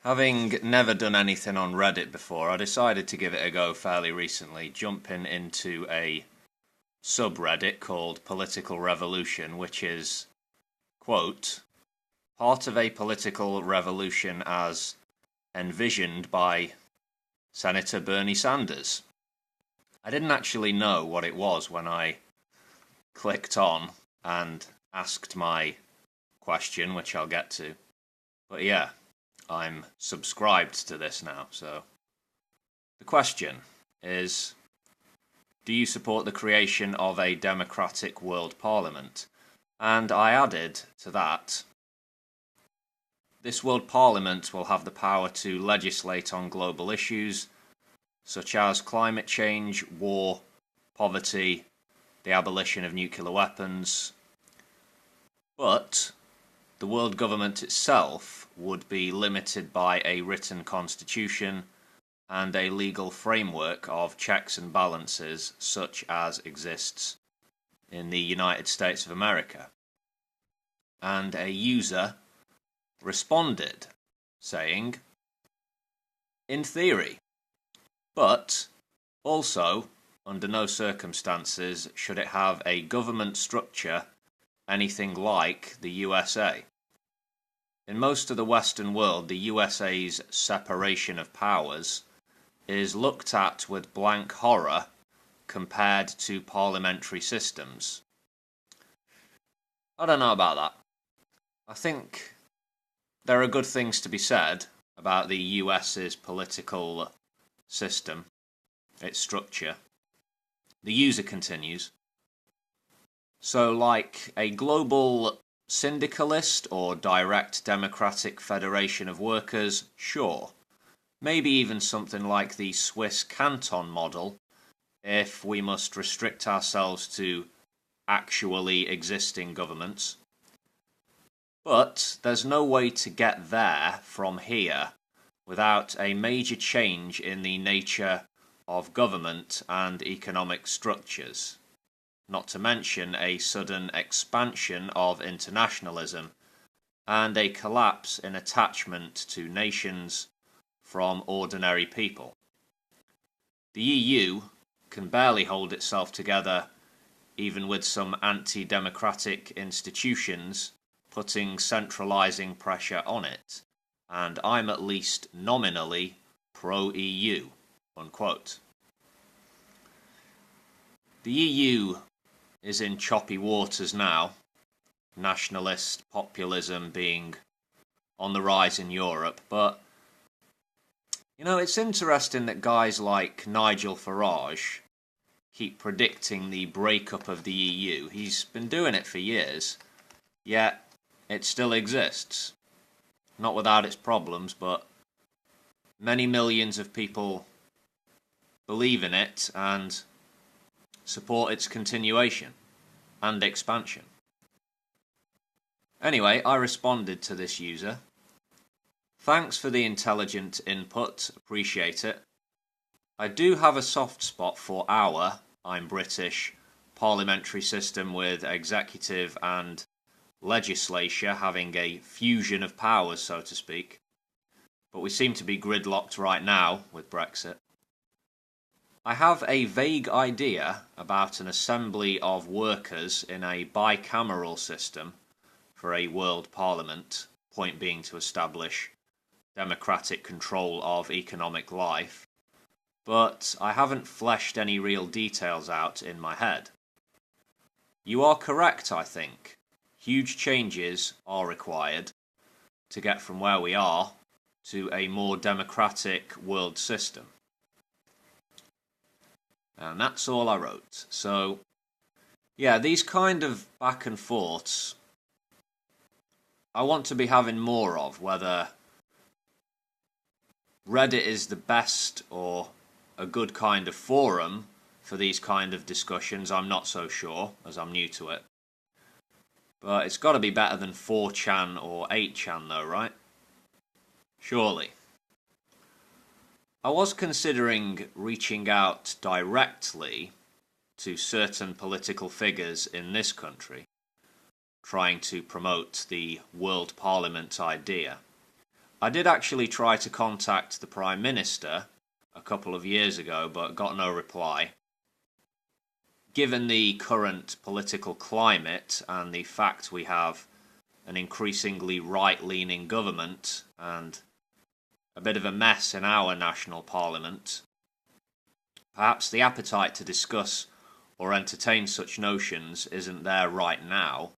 Having never done anything on Reddit before, I decided to give it a go fairly recently, jumping into a subreddit called Political Revolution, which is, quote, part of a political revolution as envisioned by Senator Bernie Sanders. I didn't actually know what it was when I clicked on and asked my question, which I'll get to. But yeah, I'm subscribed to this now, so the question is, do you support the creation of a democratic world parliament? And I added to that, this world parliament will have the power to legislate on global issues such as climate change, war, poverty, the abolition of nuclear weapons, but the world government itself would be limited by a written constitution and a legal framework of checks and balances such as exists in the United States of America. And a user responded saying, in theory, but also under no circumstances should it have a government structure anything like the USA. In most of the Western world, the USA's separation of powers is looked at with blank horror compared to parliamentary systems. I don't know about that. I think there are good things to be said about the US's political system, its structure. The user continues. So, like a global syndicalist or direct democratic federation of workers, sure. Maybe even something like the Swiss canton model, if we must restrict ourselves to actually existing governments. But there's no way to get there from here without a major change in the nature of government and economic structures, not to mention a sudden expansion of internationalism and a collapse in attachment to nations from ordinary people. The EU can barely hold itself together even with some anti-democratic institutions putting centralising pressure on it, and I'm at least nominally pro-EU, unquote. The EU is in choppy waters now, nationalist populism being on the rise in Europe, but it's interesting that guys like Nigel Farage keep predicting the breakup of the EU. He's been doing it for years, yet it still exists. Not without its problems, but many millions of people believe in it and support its continuation and expansion. Anyway, I responded to this user. Thanks for the intelligent input, appreciate it. I do have a soft spot for I'm British, parliamentary system with executive and legislature having a fusion of powers, so to speak. But we seem to be gridlocked right now with Brexit. I have a vague idea about an assembly of workers in a bicameral system for a world parliament, point being to establish democratic control of economic life, but I haven't fleshed any real details out in my head. You are correct, I think. Huge changes are required to get from where we are to a more democratic world system. And that's all I wrote. So, yeah, these kind of back and forths I want to be having more of, whether Reddit is the best or a good kind of forum for these kind of discussions. I'm not so sure, as I'm new to it. But it's got to be better than 4chan or 8chan though, right? Surely. I was considering reaching out directly to certain political figures in this country, trying to promote the World Parliament idea. I did actually try to contact the Prime Minister a couple of years ago, but got no reply. Given the current political climate and the fact we have an increasingly right-leaning government and a bit of a mess in our national parliament, perhaps the appetite to discuss or entertain such notions isn't there right now.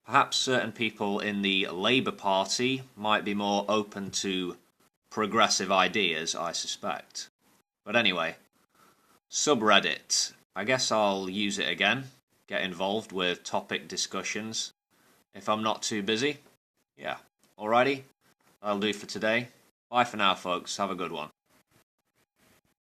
Perhaps certain people in the Labour Party might be more open to progressive ideas, I suspect. But anyway, subreddit. I guess I'll use it again, get involved with topic discussions if I'm not too busy. Yeah, alrighty, that'll do for today. Bye for now, folks. Have a good one.